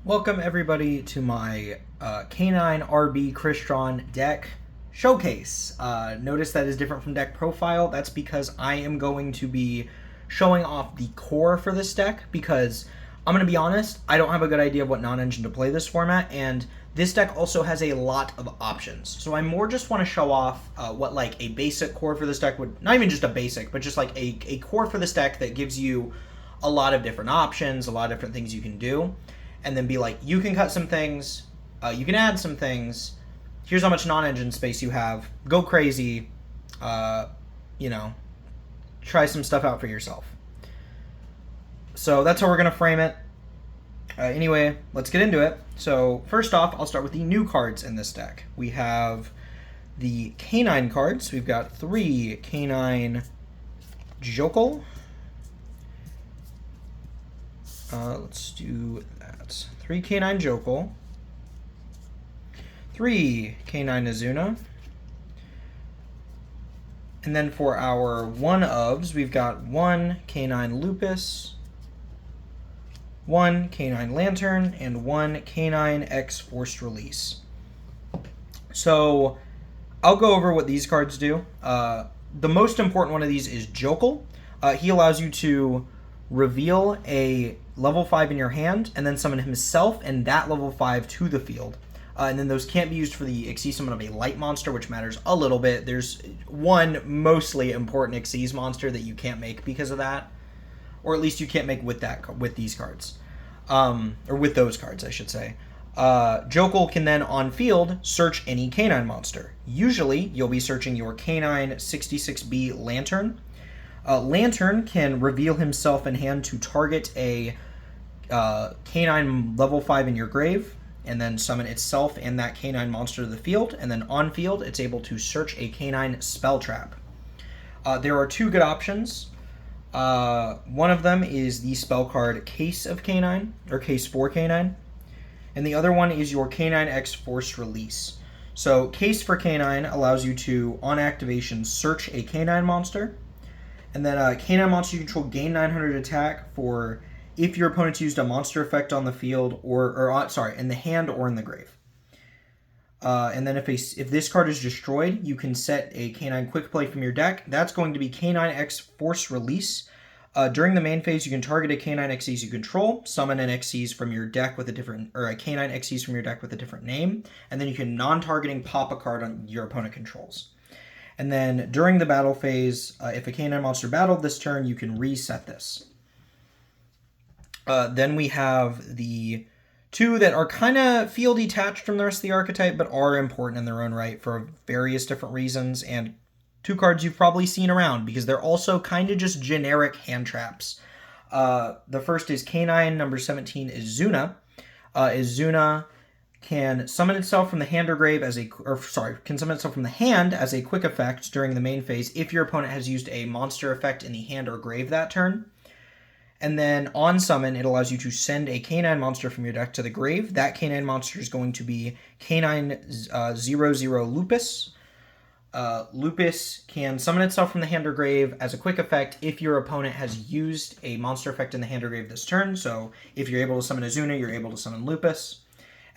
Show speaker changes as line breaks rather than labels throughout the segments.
Welcome everybody to my Canine RB Crystron deck showcase. Notice that is different from deck profile. That's because I am going to be showing off the core for this deck because I'm going to be honest, I don't have a good idea of what non-engine to play this format, and this deck also has a lot of options. So I more just want to show off what like a basic core for this deck would, not even just a basic, but just like a core for this deck that gives you a lot of different options, a lot of different things you can do. And then be like, you can cut some things, you can add some things, here's how much non-engine space you have, go crazy, you know, try some stuff out for yourself. So that's how we're going to frame it. Anyway, let's get into it. So first off, I'll start with the new cards in this deck. We have the Canine cards. We've got 3 Canine Jokel. Let's do that. 3 Canine Jokel. 3 Canine Azuna. And then for our one-ofs, we've got 1 Canine Lupus, 1 Canine Lantern, and 1 Canine X Forced Release. So I'll go over what these cards do. The most important one of these is Jokel. He allows you to reveal a level 5 in your hand, and then summon himself and that level 5 to the field. And then those can't be used for the Xyz summon of a light monster, which matters a little bit. There's one mostly important Xyz monster that you can't make because of that. Or at least you can't make with these cards. Or with those cards, I should say. Jokel can then, on field, search any canine monster. Usually, you'll be searching your Canine 66B Lantern. Lantern can reveal himself in hand to target a canine level 5 in your grave, and then summon itself and that canine monster to the field, and then on field, it's able to search a canine spell trap. There are 2 good options. One of them is the spell card Case of Canine, or Case for Canine, and the other one is your Canine X Forced Release. So Case for Canine allows you to, on activation, search a canine monster, and then canine monster you control gain 900 attack for if your opponent's used a monster effect on the field in the hand or in the grave. And then if this card is destroyed, you can set a canine quick play from your deck. That's going to be Canine X Force Release. During the main phase, you can target a canine Xyz you control, summon an Xyz from your deck with a different, or a canine Xyz from your deck with a different name, and then you can non-targeting pop a card on your opponent controls. And then during the battle phase, if a canine monster battled this turn, you can reset this. Then we have the 2 that are kind of feel detached from the rest of the archetype, but are important in their own right for various different reasons, and 2 cards you've probably seen around because they're also kind of just generic hand traps. The first is Canine number 17 is Izuna. Izuna can summon itself from the hand or grave can summon itself from the hand as a quick effect during the main phase if your opponent has used a monster effect in the hand or grave that turn. And then on summon, it allows you to send a canine monster from your deck to the grave. That canine monster is going to be Canine 00 Lupus. Lupus can summon itself from the hand or grave as a quick effect if your opponent has used a monster effect in the hand or grave this turn. So if you're able to summon Izuna, you're able to summon Lupus.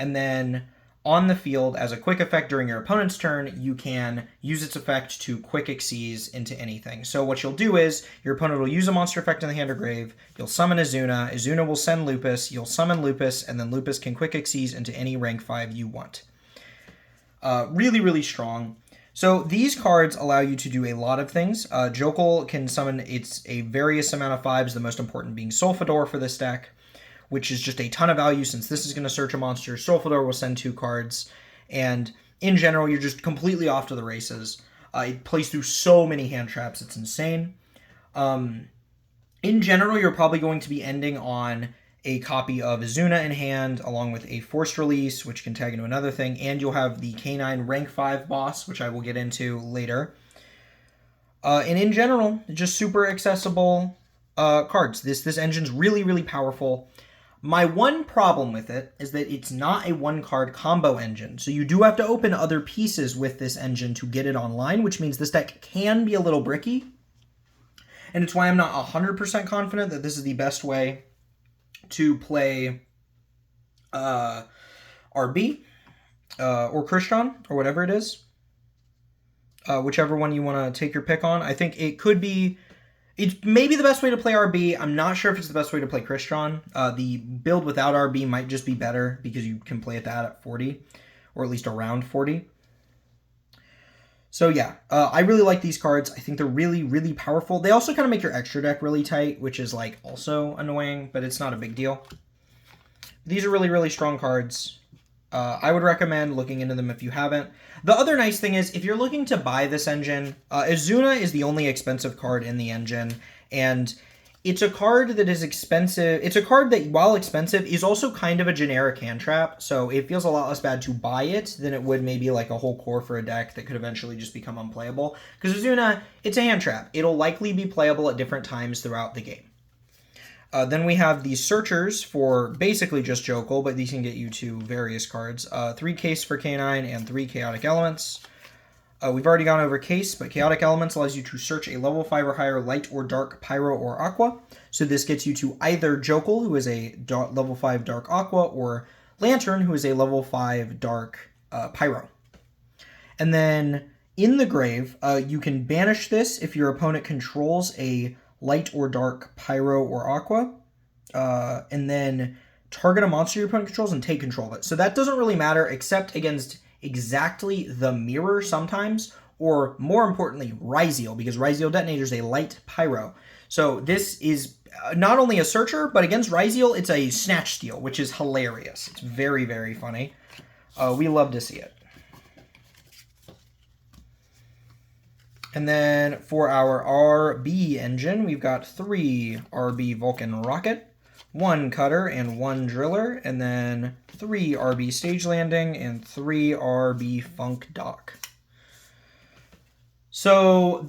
And then on the field, as a quick effect during your opponent's turn, you can use its effect to quick Xyz into anything. So what you'll do is, your opponent will use a monster effect in the hand or grave, you'll summon Izuna, Izuna will send Lupus, you'll summon Lupus, and then Lupus can quick Xyz into any rank 5 you want. Really, really strong. So these cards allow you to do a lot of things. Jokel can summon a various amount of 5s, the most important being Solfador for this deck, which is just a ton of value since this is going to search a monster. Solfador will send 2 cards, and in general, you're just completely off to the races. It plays through so many hand traps, it's insane. In general, you're probably going to be ending on a copy of Izuna in hand, along with a Forced Release, which can tag into another thing, and you'll have the Canine Rank 5 boss, which I will get into later. And in general, just super accessible cards. This engine's really, really powerful. My one problem with it is that it's not a 1-card combo engine, so you do have to open other pieces with this engine to get it online, which means this deck can be a little bricky, and it's why I'm not 100% confident that this is the best way to play uh, RB, or Crystron, or whatever it is. Whichever one you want to take your pick on. I think it could be... It's maybe the best way to play RB. I'm not sure if it's the best way to play Crystron. The build without RB might just be better because you can play that at 40, or at least around 40. So yeah, I really like these cards. I think they're really, really powerful. They also kind of make your extra deck really tight, which is like also annoying, but it's not a big deal. These are really, really strong cards. I would recommend looking into them if you haven't. The other nice thing is, if you're looking to buy this engine, Izuna is the only expensive card in the engine, and it's a card that is expensive. It's a card that, while expensive, is also kind of a generic hand trap, so it feels a lot less bad to buy it than it would maybe like a whole core for a deck that could eventually just become unplayable. Because Izuna, it's a hand trap. It'll likely be playable at different times throughout the game. Then we have the Searchers for basically just Jokul, but these can get you to various cards. 3 Case for Canine and 3 Chaotic Elements. We've already gone over Case, but Chaotic Elements allows you to search a level 5 or higher light or dark Pyro or Aqua. So this gets you to either Jokul, who is a level 5 dark Aqua, or Lantern, who is a level 5 dark Pyro. And then in the grave, you can banish this if your opponent controls a light or dark Pyro or Aqua, and then target a monster your opponent controls and take control of it. So that doesn't really matter except against exactly the mirror sometimes, or more importantly, Ryzeal, because Ryzeal Detonator is a light Pyro. So this is not only a Searcher, but against Ryzeal, it's a Snatch Steal, which is hilarious. It's very, very funny. We love to see it. And then for our RB engine, we've got 3 RB Vulcan Rocket, 1 Cutter, and 1 Driller, and then 3 RB Stage Landing, and 3 RB Funk Dock. So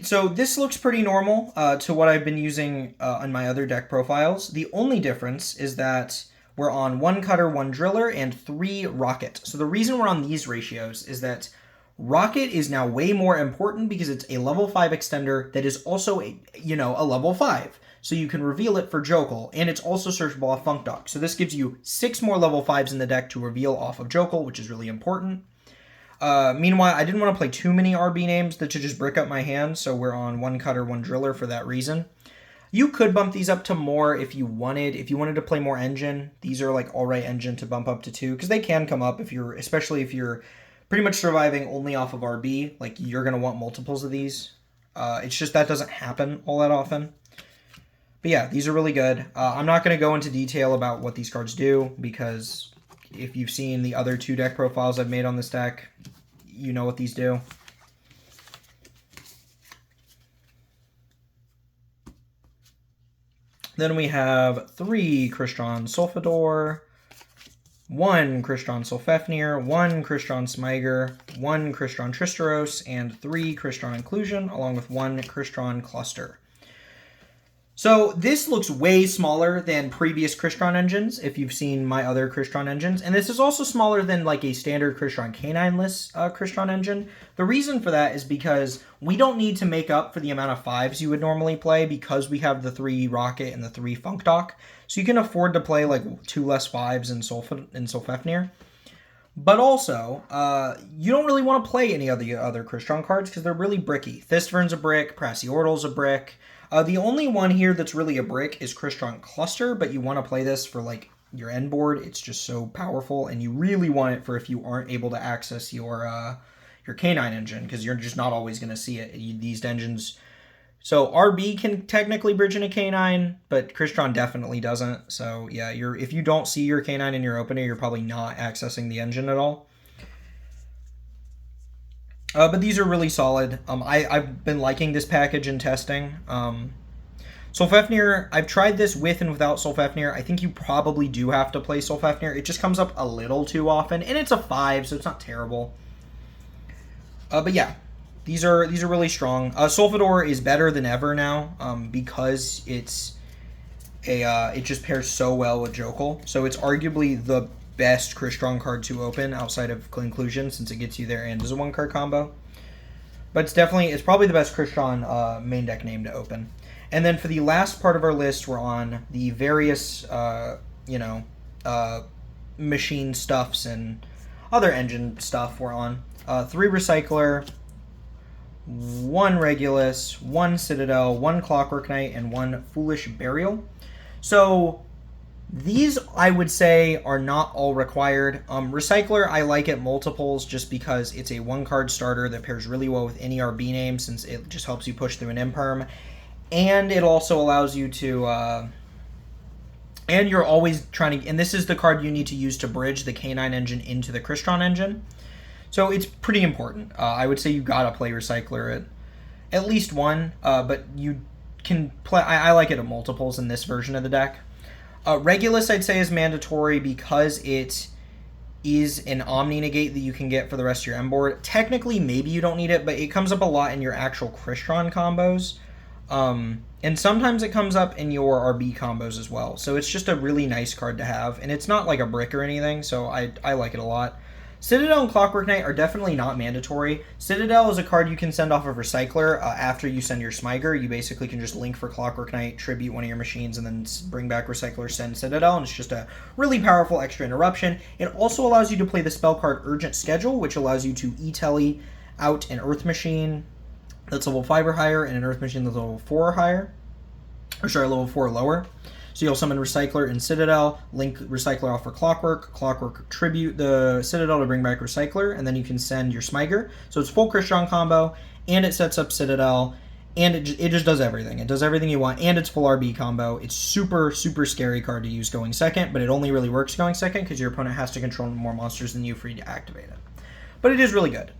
so this looks pretty normal to what I've been using on my other deck profiles. The only difference is that we're on 1 Cutter, 1 Driller, and 3 Rocket. So the reason we're on these ratios is that Rocket is now way more important because it's a level 5 extender that is also a level 5. So you can reveal it for Jokul, and it's also searchable off Funk Dock. So this gives you 6 more level 5s in the deck to reveal off of Jokul, which is really important. Meanwhile, I didn't want to play too many RB names that should just brick up my hand, so we're on 1 Cutter, 1 Driller for that reason. You could bump these up to more if you wanted. If you wanted to play more engine, these are like alright engine to bump up to 2, because they can come up especially if you're pretty much surviving only off of RB. Like, you're going to want multiples of these. It's just that doesn't happen all that often. But yeah, these are really good. I'm not going to go into detail about what these cards do, because if you've seen the other 2 deck profiles I've made on this deck, you know what these do. Then we have 3 Crystron Sulfador, 1 Crystron Sulfefnir, 1 Crystron Smyger, 1 Crystron Tristeros, and 3 Crystron Inclusion, along with 1 Crystron Cluster. So this looks way smaller than previous Crystron engines, if you've seen my other Crystron engines, and this is also smaller than like a standard Crystron Canine-less Crystron engine. The reason for that is because we don't need to make up for the amount of 5s you would normally play because we have the 3 Rocket and the 3 Funk Dock, so you can afford to play like 2 less 5s in Sulfefnir. But also, you don't really want to play any of the other Crystron cards because they're really bricky. Thistvern's a brick, Prassiordal's a brick. The only one here that's really a brick is Crystron Cluster, but you want to play this for like your end board. It's just so powerful, and you really want it for if you aren't able to access your Canine engine, because you're just not always going to see it. These engines... So RB can technically bridge into Canine, but Crystron definitely doesn't. So yeah, if you don't see your Canine in your opener, you're probably not accessing the engine at all. But these are really solid. I've been liking this package in testing. Sulfefnir, I've tried this with and without Sulfefnir. I think you probably do have to play Sulfefnir. It just comes up a little too often, and it's a 5, so it's not terrible. But yeah, these are really strong. Sulfador is better than ever now because it just pairs so well with Jokul. So it's arguably the best Crystron card to open outside of Inclusion, since it gets you there and is a 1-card combo. But it's probably the best Crystron main deck name to open. And then for the last part of our list, we're on the various machine stuffs and other engine stuff we're on. 3 Recycler, 1 Regulus, 1 Citadel, 1 Clockwork Knight, and 1 Foolish Burial. So these, I would say, are not all required. Recycler, I like at multiples just because it's a 1-card starter that pairs really well with any RB name, since it just helps you push through an imperm. And it also allows you to... and you're always trying to... And this is the card you need to use to bridge the K9 engine into the Crystron engine. So it's pretty important. I would say you gotta play Recycler at least 1, but you can play... I like it at multiples in this version of the deck. Regulus, I'd say, is mandatory because it is an Omni Negate that you can get for the rest of your M board. Technically, maybe you don't need it, but it comes up a lot in your actual Crystron combos. And sometimes it comes up in your RB combos as well. So it's just a really nice card to have. And it's not like a brick or anything, so I like it a lot. Citadel and Clockwork Knight are definitely not mandatory. Citadel is a card you can send off of Recycler after you send your Smyger. You basically can just link for Clockwork Knight, tribute one of your machines, and then bring back Recycler, send Citadel, and it's just a really powerful extra interruption. It also allows you to play the spell card Urgent Schedule, which allows you to E-Telly out an Earth Machine that's level 5 or higher, and an Earth Machine that's level 4 or higher. Or sorry, level 4 or lower. So you'll summon Recycler and Citadel, link Recycler off for Clockwork tribute the Citadel to bring back Recycler, and then you can send your Smyger. So it's full Crystron combo, and it sets up Citadel, and it just does everything. It does everything you want, and it's full RB combo. It's super, super scary card to use going second, but it only really works going second because your opponent has to control more monsters than you for you to activate it. But it is really good.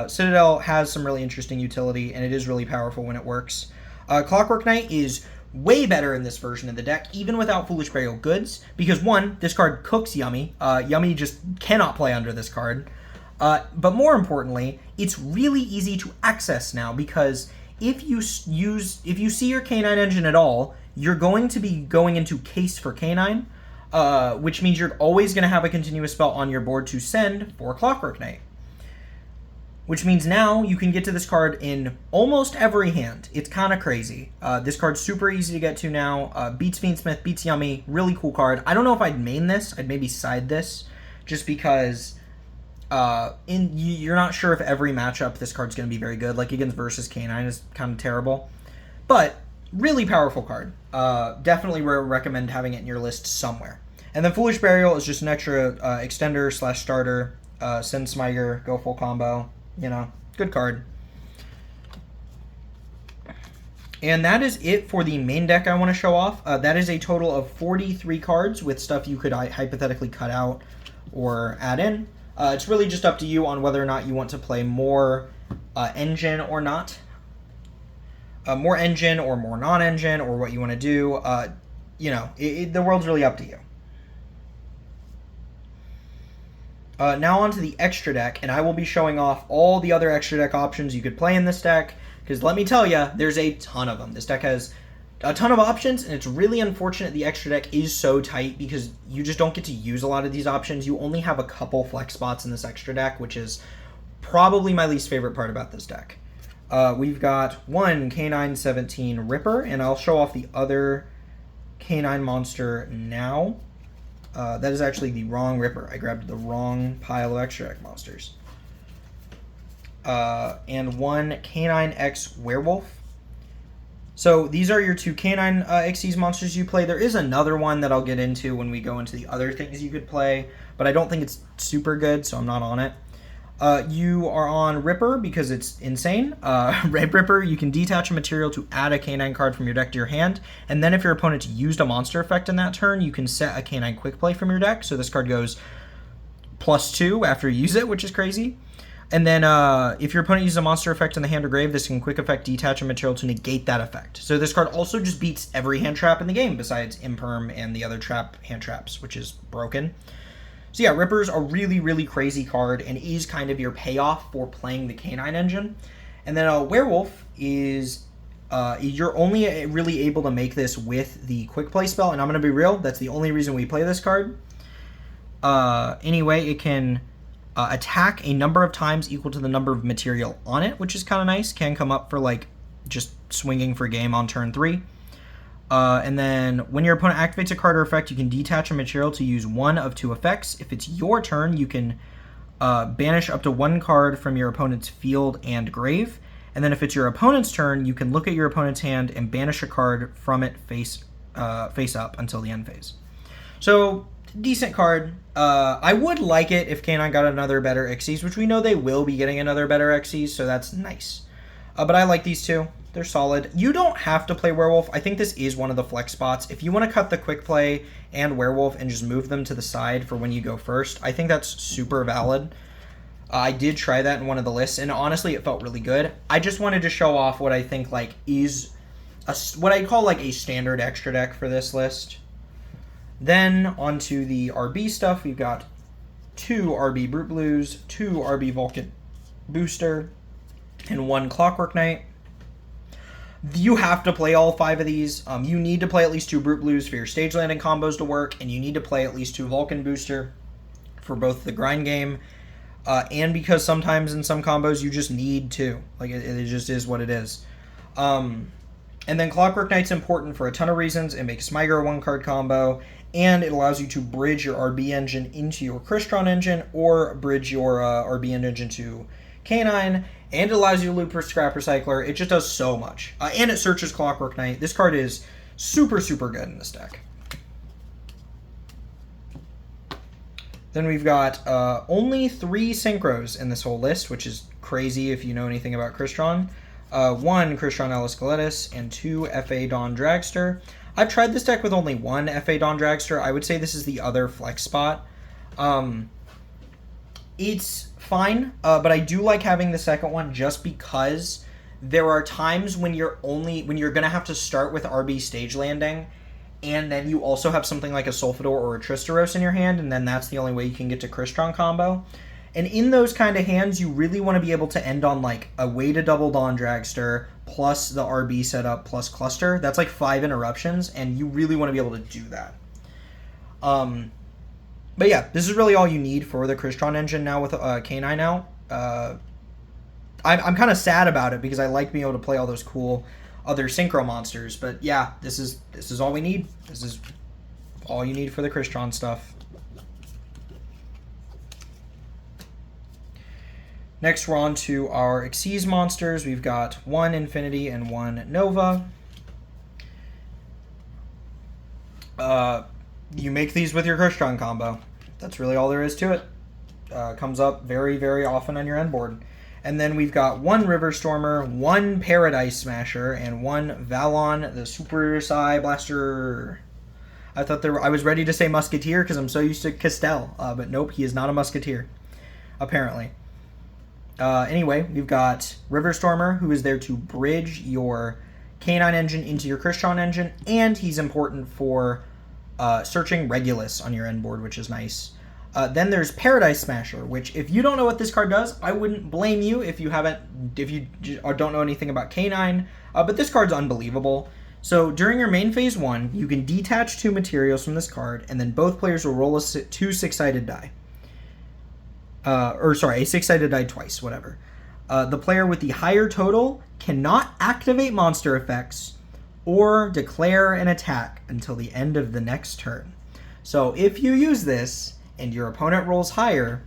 Citadel has some really interesting utility, and it is really powerful when it works. Clockwork Knight is way better in this version of the deck, even without Foolish Burial Goods, because 1, this card cooks Yummy. Yummy just cannot play under this card. But more importantly, it's really easy to access now, because if you see your K9 engine at all, you're going to be going into Case for K9, which means you're always going to have a continuous spell on your board to send for Clockwork Knight. Which means now you can get to this card in almost every hand. It's kind of crazy. This card's super easy to get to now. Beats Fiendsmith, beats Yummy. Really cool card. I don't know if I'd main this. I'd maybe side this. Just because you're not sure if every matchup this card's going to be very good. Like against versus K9 is kind of terrible. But really powerful card. Definitely recommend having it in your list somewhere. And then Foolish Burial is just an extra extender / starter. Send Smyger, go full combo. You know, good card. And that is it for the main deck I want to show off. That is a total of 43 cards with stuff you could hypothetically cut out or add in. It's really just up to you on whether or not you want to play more engine or not. More engine or more non-engine, or what you want to do. You know, the world's really up to you. Now on to the extra deck, and I will be showing off all the other extra deck options you could play in this deck, because let me tell you, there's a ton of them. This deck has a ton of options, and it's really unfortunate the extra deck is so tight, because you just don't get to use a lot of these options. You only have a couple flex spots in this extra deck, which is probably my least favorite part about this deck. We've got 1 K9-17 Ripper, and I'll show off the other K9 monster now. That is actually the wrong Ripper. I grabbed the wrong pile of extra deck monsters. And 1 K9X Werewolf. So these are your 2 K9 Xyz monsters you play. There is another one that I'll get into when we go into the other things you could play, but I don't think it's super good, so I'm not on it. You are on Ripper because it's insane. Red Ripper, you can detach a material to add a K9 card from your deck to your hand, and then if your opponent used a monster effect in that turn, you can set a K9 quick play from your deck, so this card goes +2 after you use it, which is crazy. And then if your opponent uses a monster effect in the hand or grave, this can quick effect detach a material to negate that effect. So this card also just beats every hand trap in the game besides Imperm and the other hand traps, which is broken. So yeah, Ripper's a really, really crazy card and is kind of your payoff for playing the K9 engine. And then Werewolf is, you're only really able to make this with the quick play spell, and I'm going to be real, that's the only reason we play this card. Anyway, it can attack a number of times equal to the number of material on it, which is kind of nice. Can come up for like just swinging for game on turn 3. And then when your opponent activates a card or effect, you can detach a material to use one of two effects. If it's your turn, you can banish up to one card from your opponent's field and grave. And then if it's your opponent's turn, you can look at your opponent's hand and banish a card from it face up until the end phase. So, decent card. I would like it if K9 got another better Xyz, which we know they will be getting another better Xyz, so that's nice. But I like these two. They're solid. You don't have to play Werewolf. I think this is one of the flex spots. If you want to cut the Quick Play and Werewolf and just move them to the side for when you go first, I think that's super valid. I did try that in one of the lists, and honestly, it felt really good. I just wanted to show off what I think like is what I call like a standard extra deck for this list. Then onto the RB stuff, we've got 2 RB Brute Blues, 2 RB Vulcan Booster, and 1 Clockwork Knight. You have to play all 5 of these. You need to play at least 2 Brute Blues for your stage landing combos to work, and you need to play at least 2 Vulcan Booster for both the grind game, and because sometimes in some combos you just need 2. Like, it just is what it is. And then Clockwork Knight's important for a ton of reasons. It makes Smyger a 1-card combo, and it allows you to bridge your RB engine into your Crystron engine, or bridge your RB engine to K9, and it allows you to loop for Scrap Recycler. It just does so much. And it searches Clockwork Knight. This card is super, super good in this deck. Then we've got only 3 Synchros in this whole list, which is crazy if you know anything about Crystron. 1 Crystron Ellis Galetis, and 2 FA Dawn Dragster. I've tried this deck with only 1 FA Dawn Dragster. I would say this is the other flex spot. It's fine, but I do like having the second one just because there are times when you're going to have to start with RB stage landing, and then you also have something like a Sulfidor or a Tristeros in your hand, and then that's the only way you can get to Crystron combo. And in those kind of hands, you really want to be able to end on like a way to double Dawn Dragster plus the RB setup plus cluster. That's like 5 interruptions, and you really want to be able to do that. But yeah, this is really all you need for the Crystron engine now with K9 out. I'm kind of sad about it because I like being able to play all those cool other synchro monsters. But yeah, this is all we need. This is all you need for the Crystron stuff. Next, we're on to our Xyz monsters. We've got 1 Infinity and 1 Nova. You make these with your Crystron combo. That's really all there is to it. Comes up very, very often on your end board. And then we've got 1 River Stormer, 1 Paradise Smasher, and 1 Valon, the Super Psy Blaster. I was ready to say Musketeer because I'm so used to Castell, but nope, he is not a Musketeer, apparently. Anyway, we've got River Stormer, who is there to bridge your K9 engine into your Crystron engine, and he's important for searching Regulus on your end board, which is nice. Then there's Paradise Smasher, which if you don't know what this card does, I wouldn't blame you if you don't know anything about K9, but this card's unbelievable. So during your main phase 1, you can detach 2 materials from this card, and then both players will roll 2 6-sided die. A 6-sided die twice, whatever. The player with the higher total cannot activate monster effects or declare an attack until the end of the next turn. So if you use this and your opponent rolls higher,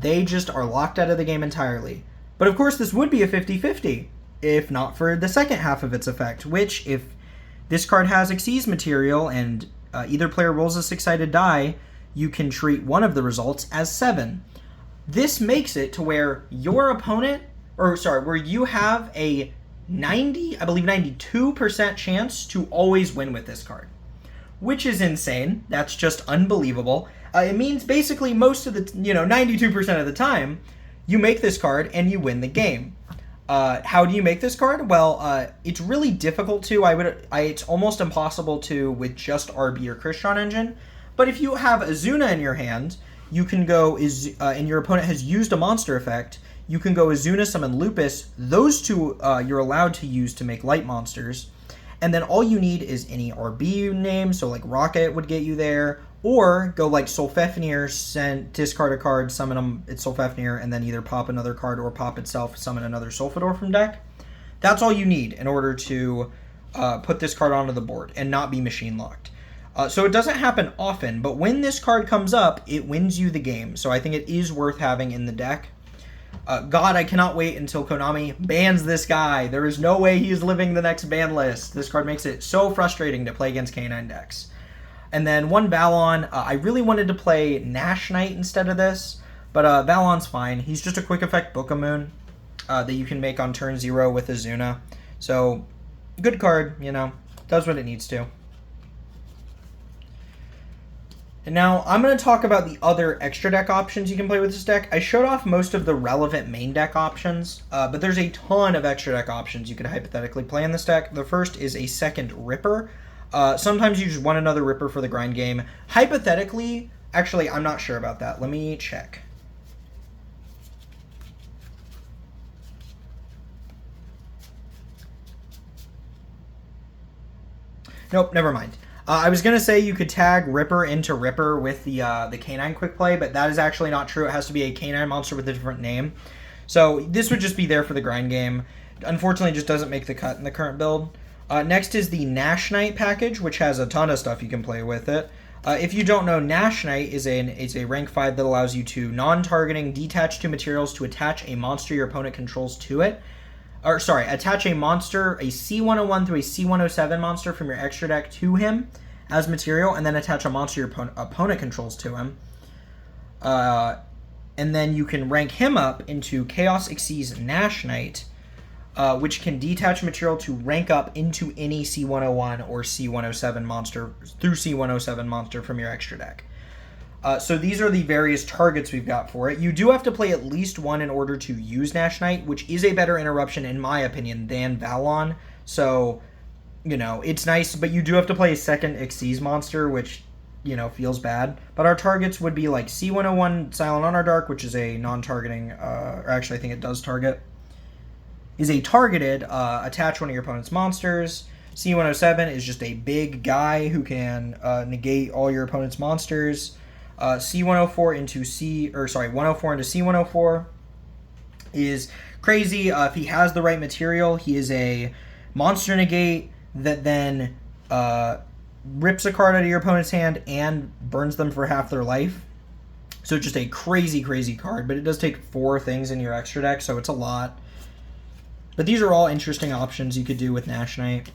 they just are locked out of the game entirely. But of course, this would be a 50-50 if not for the second half of its effect, which if this card has Xyz material and either player rolls a 6-sided die, you can treat one of the results as 7. This makes it to where your opponent, where you have a 92% chance to always win with this card, which is insane. That's just unbelievable. It means basically most of the, 92% of the time, you make this card and you win the game. How do you make this card? Well, it's really difficult to. It's almost impossible to with just RB or Crystron engine. But if you have Azuna in your hand, you can go, and your opponent has used a monster effect, you can go Azuna, summon Lupus. Those 2 you're allowed to use to make light monsters. And then all you need is any RB name, so like Rocket would get you there. Or go like Solfefnir, discard a card, summon them, it's Solfefnir, and then either pop another card or pop itself, summon another Sulfidor from deck. That's all you need in order to put this card onto the board and not be machine locked. So it doesn't happen often, but when this card comes up, it wins you the game. So I think it is worth having in the deck. God, I cannot wait until Konami bans this guy. There is no way he is living the next ban list. This card makes it so frustrating to play against K9 decks. And then one Valon. I really wanted to play Nash Knight instead of this, but Valon's fine. He's just a quick effect Book of Moon that you can make on turn 0 with Azuna. So, good card, you know, does what it needs to. And now I'm going to talk about the other extra deck options you can play with this deck. I showed off most of the relevant main deck options, but there's a ton of extra deck options you could hypothetically play in this deck. The first is a second Ripper. Sometimes you just want another Ripper for the grind game. Hypothetically, actually, I'm not sure about that. Let me check. Nope, never mind. I was going to say you could tag Ripper into Ripper with the K9 quick play, but that is actually not true. It has to be a K9 monster with a different name. So this would just be there for the grind game. Unfortunately, it just doesn't make the cut in the current build. Next is the Nash Knight package, which has a ton of stuff you can play with it. If you don't know, Nash Knight is a rank 5 that allows you to non-targeting, detach 2 materials to attach a monster your opponent controls to it. Or, sorry, attach a monster, a C101 through a C107 monster from your extra deck to him as material, and then attach a monster your opponent controls to him. And then you can rank him up into Chaos Xyz Nash Knight, which can detach material to rank up into any C101 or C107 monster through C107 monster from your extra deck. So these are the various targets we've got for it. You do have to play at least one in order to use Nash Knight, which is a better interruption, in my opinion, than Valon. So, you know, it's nice, but you do have to play a second Xyz monster, which, you know, feels bad. But our targets would be like C101 Silent Honor Dark, which is a non-targeting, or actually I think it does target, is a targeted, attach one of your opponent's monsters. C107 is just a big guy who can negate all your opponent's monsters. C104 into 104 into C104 is crazy. If he has the right material, he is a monster negate that then rips a card out of your opponent's hand and burns them for half their life. So just a crazy, crazy card, but it does take 4 things in your extra deck, so it's a lot. But these are all interesting options you could do with Nash Knight.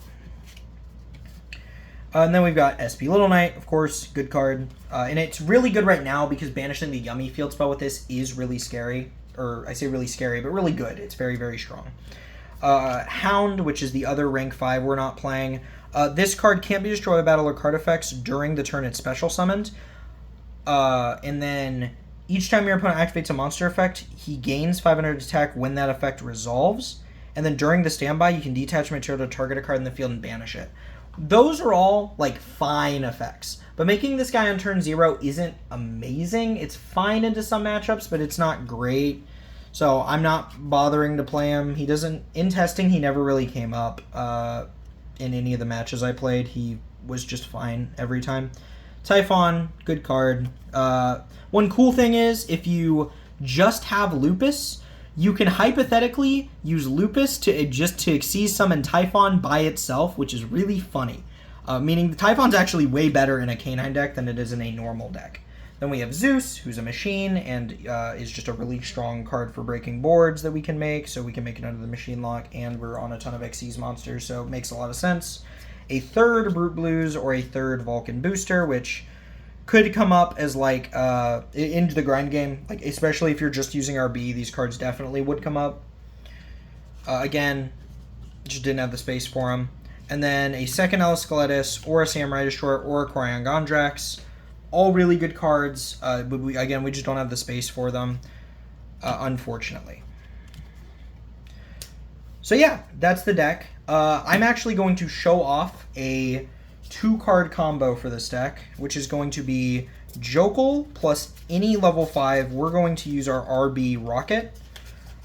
And then we've got SP Little Knight, of course, good card. And it's really good right now because banishing the Yummy field spell with this is really scary. Or I say really scary, but really good. It's very, very strong. Hound, which is the other rank 5 we're not playing. This card can't be destroyed by battle or card effects during the turn it's special summoned. And then each time your opponent activates a monster effect, he gains 500 attack when that effect resolves. And then during the standby, you can detach material to target a card in the field and banish it. Those are all, like, fine effects. But making this guy on turn 0 isn't amazing. It's fine into some matchups, but it's not great. So I'm not bothering to play him. He doesn't... In testing, he never really came up in any of the matches I played. He was just fine every time. Typhon, good card. One cool thing is, if you just have Lupus, you can hypothetically use Lupus to Xyz summon Typhon by itself, which is really funny. Meaning the Typhon's actually way better in a K9 deck than it is in a normal deck. Then we have Zeus, who's a machine, and is just a really strong card for breaking boards that we can make, so we can make it under the machine lock, and we're on a ton of Xyz monsters, so it makes a lot of sense. A third Brute Blues or a third Vulcan Booster, which could come up as, like, into the grind game. Like, especially if you're just using RB, these cards definitely would come up. Again, just didn't have the space for them. And then a second Eleskeletus, or a Samurai Destroyer, or a Quarion Gondrax. All really good cards, but we just don't have the space for them, unfortunately. So yeah, that's the deck. I'm actually going to show off a 2-card combo for this deck, which is going to be Jokel plus any level 5. We're going to use our RB Rocket,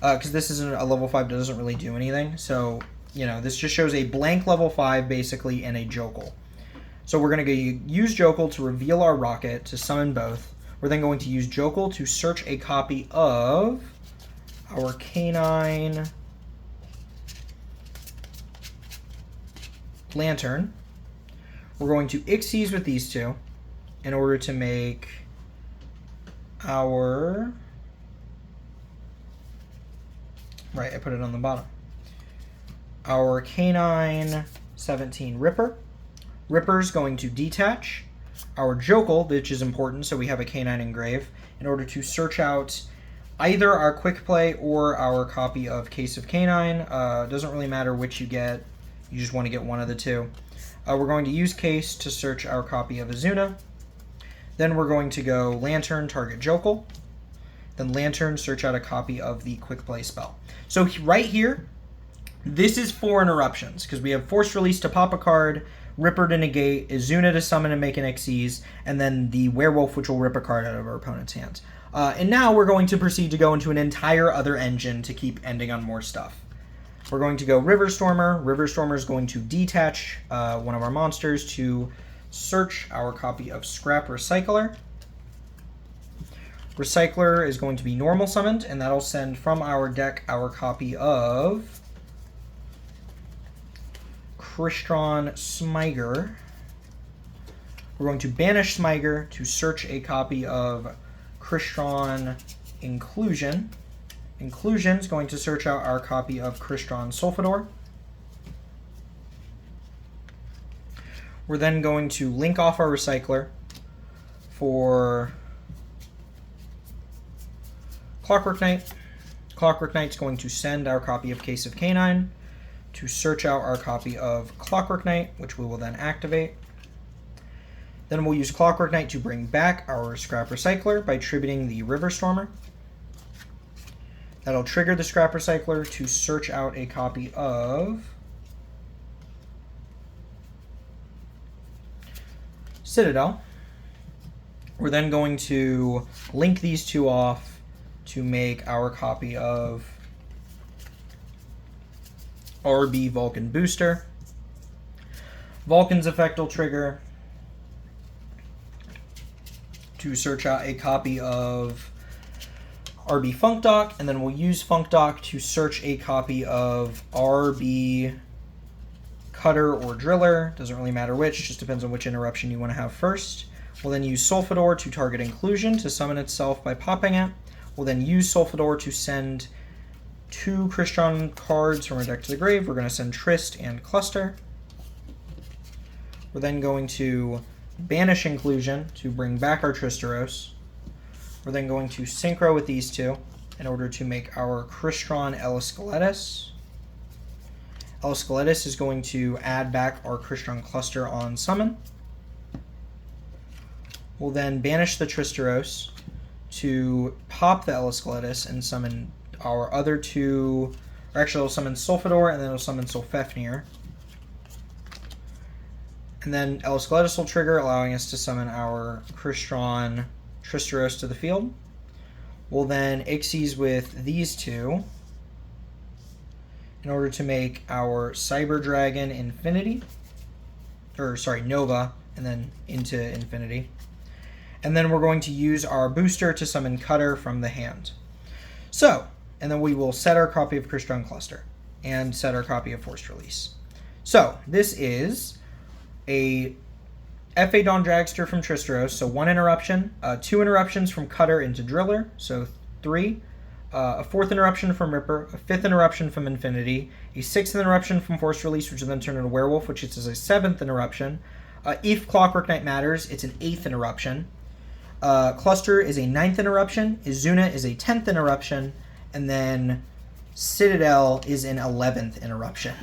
because this isn't a level 5 that doesn't really do anything. So, you know, this just shows a blank level 5, basically, and a Jokel. So we're going to use Jokel to reveal our Rocket, to summon both. We're then going to use Jokel to search a copy of our K9 Lantern. We're going to Xyz with these two in order to make our... Right, I put it on the bottom. Our Canine 17 Ripper. Ripper's going to detach. Our Jokel, which is important, so we have a Canine Engrave, in order to search out either our Quick Play or our copy of Case of Canine. Doesn't really matter which you get. You just want to get one of the two. We're going to use Case to search our copy of Azuna. Then we're going to go Lantern, target Jokel. Then Lantern, search out a copy of the Quick Play spell. So right here, this is 4 interruptions, because we have Forced Release to pop a card, Ripper to negate, Azuna to summon and make an Xyz, and then the Werewolf, which will rip a card out of our opponent's hand. And now we're going to proceed to go into an entire other engine to keep ending on more stuff. We're going to go River Stormer. River Stormer is going to detach one of our monsters to search our copy of Scrap Recycler. Recycler is going to be normal summoned, and that'll send from our deck our copy of Crystron Smyger. We're going to banish Smyger to search a copy of Crystron Inclusion. Inclusion is going to search out our copy of Crystron Sulfidor. We're then going to link off our Recycler for Clockwork Knight. Clockwork Knight's going to send our copy of Case of Canine to search out our copy of Clockwork Knight, which we will then activate. Then we'll use Clockwork Knight to bring back our Scrap Recycler by tributing the River Stormer. That'll trigger the Scrap Recycler to search out a copy of Citadel. We're then going to link these two off to make our copy of RB Vulcan Booster. Vulcan's effect will trigger to search out a copy of RB Funk Dock, and then we'll use Funk Dock to search a copy of RB Cutter or Driller. Doesn't really matter which, just depends on which interruption you want to have first. We'll then use Sulfidor to target Inclusion to summon itself by popping it. We'll then use Sulfidor to send 2 Crystron cards from our deck to the grave. We're going to send Trist and Cluster. We're then going to banish Inclusion to bring back our Tristeros. We're then going to synchro with these two in order to make our Crystron Eliscaletus. Eliscaletus is going to add back our Crystron Cluster on summon. We'll then banish the Tristeros to pop the Eliscaletus and summon our other two, or actually it'll summon Sulfidor and then it'll summon Sulfefnir. And then Eliscaletus will trigger, allowing us to summon our Crystron Tristeros to the field. We'll then Xyz with these two in order to make our Cyber Dragon Infinity, or sorry, Nova, and then into Infinity. And then we're going to use our booster to summon Cutter from the hand. So, and then we will set our copy of Crystron Cluster and set our copy of Forced Release. So, this is a FA Dawn Dragster from Tristeros, so 1 interruption, 2 interruptions from Cutter into Driller, so 3, a 4th interruption from Ripper, a 5th interruption from Infinity, a 6th interruption from Forced Release, which will then turn into Werewolf, which is a 7th interruption. If Clockwork Knight matters, it's an 8th interruption. Cluster is a 9th interruption, Azuna is a 10th interruption, and then Citadel is an 11th interruption.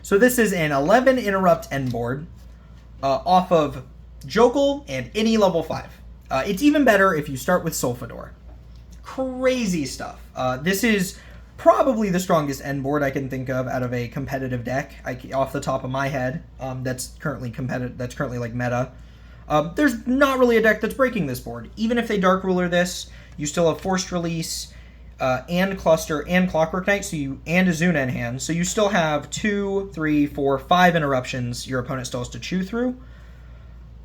So this is an 11 interrupt end board off of Jokel and any level 5. It's even better if you start with Sulfidor. Crazy stuff. This is probably the strongest end board I can think of out of a competitive deck. Off the top of my head, that's currently competitive. That's currently like meta. There's not really a deck that's breaking this board. Even if they Dark Ruler this, you still have Forced Release and Cluster and Clockwork Knight, and Azuna in hand. So you still have 2, 3, 4, 5 interruptions your opponent still has to chew through,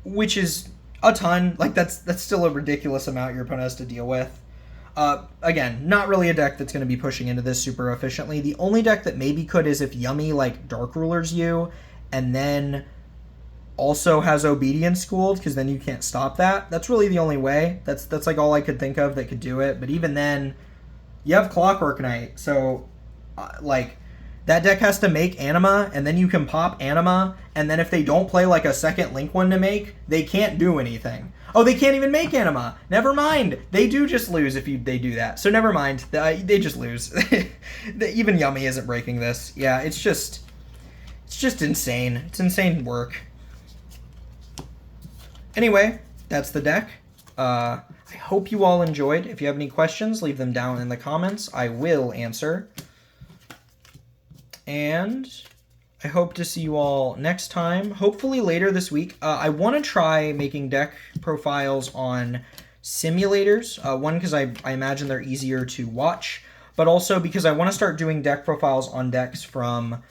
which is a ton. Like that's still a ridiculous amount your opponent has to deal with. Again, not really a deck that's going to be pushing into this super efficiently. The only deck that maybe could is if Yummy like Dark Rulers you, and then also has Obedience Schooled, because then you can't stop that. That's really the only way. That's like all I could think of that could do it. But even then, you have Clockwork Knight, so like that deck has to make Anima, and then you can pop Anima, and then if they don't play like a second Link one to make, they can't do anything. Oh, they can't even make Anima. Never mind. They do just lose if they do that. So never mind. They just lose. Even Yummy isn't breaking this. Yeah, it's just insane. It's insane work. Anyway, that's the deck. I hope you all enjoyed. If you have any questions, leave them down in the comments. I will answer. And I hope to see you all next time, hopefully later this week. I want to try making deck profiles on simulators. One, because I imagine they're easier to watch, but also because I want to start doing deck profiles on decks from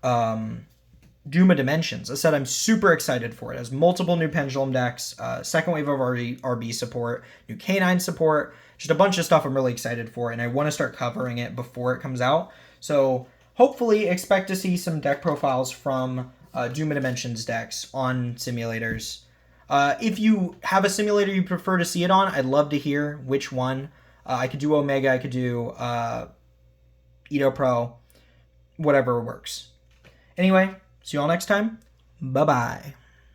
Duma Dimensions. I said I'm super excited for it. It has multiple new Pendulum decks, second wave of RB support, new K9 support, just a bunch of stuff I'm really excited for, and I want to start covering it before it comes out. So hopefully expect to see some deck profiles from Duma Dimensions decks on simulators. If you have a simulator you prefer to see it on, I'd love to hear which one. I could do Omega, I could do Edo Pro, whatever works. Anyway, see you all next time. Bye-bye.